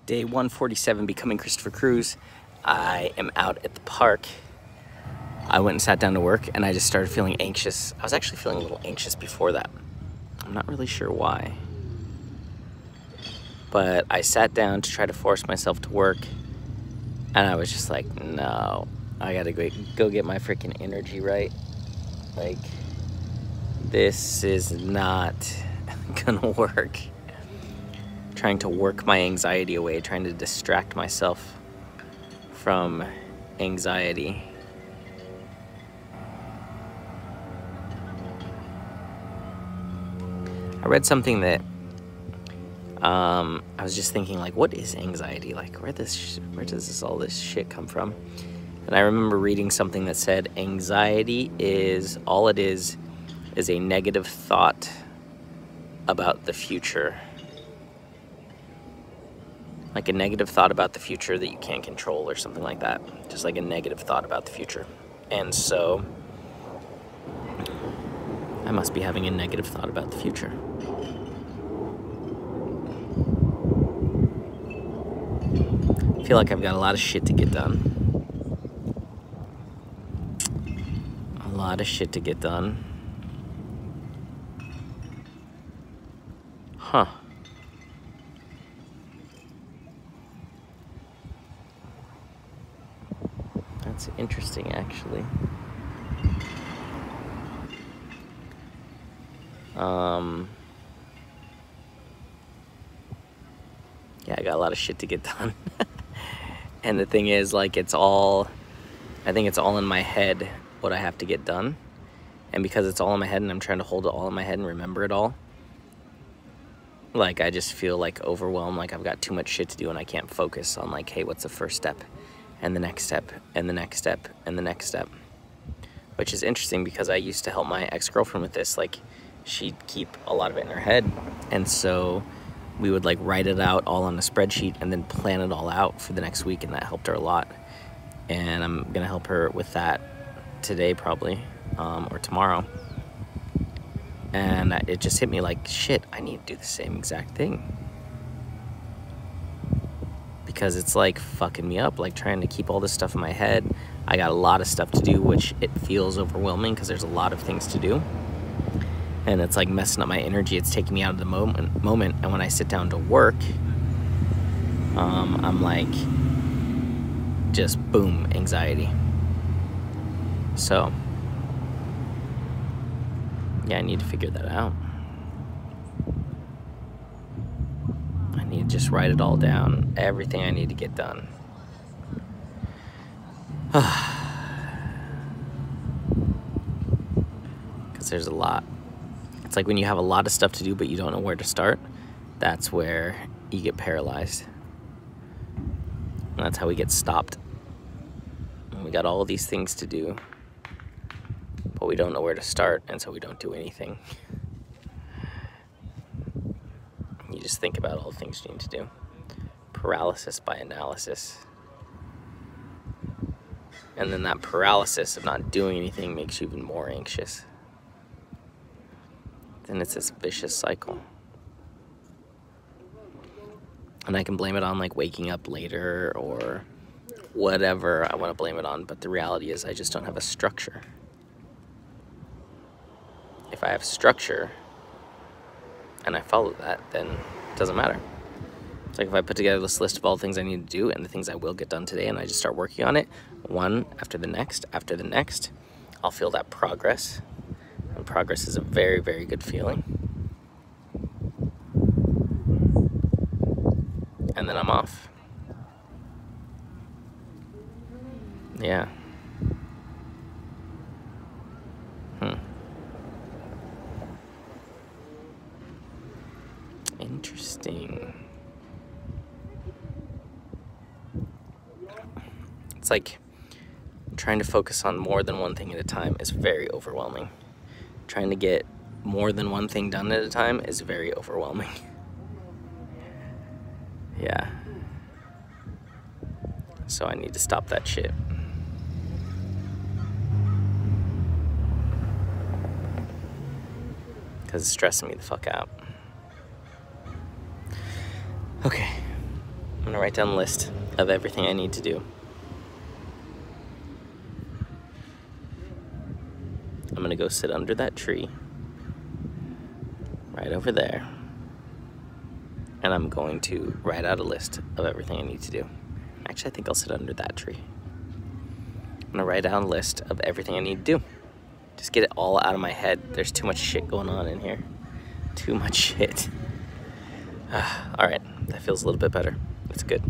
Day 147, becoming Christopher Cruz. I am out at the park. I went and sat down to work and I just started feeling anxious. I was actually feeling a little anxious before that. I'm not really sure why. But I sat down to try to force myself to work and I was just like, no, I gotta go get my freaking energy right. Like, this is not gonna work. Trying to work my anxiety away, trying to distract myself from anxiety. I read something that I was just thinking, like, what is anxiety? Like, where does all this shit come from? And I remember reading something that said anxiety is, all it is a negative thought about the future. Like a negative thought about the future that you can't control or something like that. Just like a negative thought about the future. And so I must be having a negative thought about the future. I feel like I've got a lot of shit to get done. A lot of shit to get done. Huh. That's interesting, actually. Yeah, I got a lot of shit to get done. And the thing is, like, I think it's all in my head what I have to get done. And because it's all in my head and I'm trying to hold it all in my head and remember it all, like, I just feel like overwhelmed, like I've got too much shit to do and I can't focus on, like, hey, what's the first step and the next step and the next step and the next step. Which is interesting because I used to help my ex-girlfriend with this. Like, she'd keep a lot of it in her head, and so we would, like, write it out all on a spreadsheet and then plan it all out for the next week, and that helped her a lot. And I'm gonna help her with that today probably, or tomorrow. And it just hit me like, shit, I need to do the same exact thing. Because it's like fucking me up, like trying to keep all this stuff in my head. I got a lot of stuff to do, which it feels overwhelming because there's a lot of things to do. And it's like messing up my energy. It's taking me out of the moment. And when I sit down to work, I'm like, just boom, anxiety. So, yeah, I need to figure that out. I need to just write it all down, everything I need to get done. Because there's a lot. It's like when you have a lot of stuff to do but you don't know where to start, that's where you get paralyzed. And that's how we get stopped. And we got all these things to do, but we don't know where to start, and so we don't do anything. You just think about all the things you need to do. Paralysis by analysis. And then that paralysis of not doing anything makes you even more anxious. Then it's this vicious cycle. And I can blame it on, like, waking up later or whatever I want to blame it on, but the reality is I just don't have a structure. If I have structure and I follow that, then it doesn't matter. It's like if I put together this list of all the things I need to do and the things I will get done today, and I just start working on it, one after the next, I'll feel that progress. And progress is a very, very good feeling. And then I'm off. Yeah. Interesting. It's like trying to focus on more than one thing at a time is very overwhelming. Trying to get more than one thing done at a time is very overwhelming. Yeah. So I need to stop that shit. Because it's stressing me the fuck out. Okay. I'm gonna write down a list of everything I need to do. I'm gonna go sit under that tree, right over there, and I'm going to write out a list of everything I need to do. Actually, I think I'll sit under that tree. I'm gonna write down a list of everything I need to do. Just get it all out of my head. There's too much shit going on in here. Too much shit. All right, that feels a little bit better. That's good.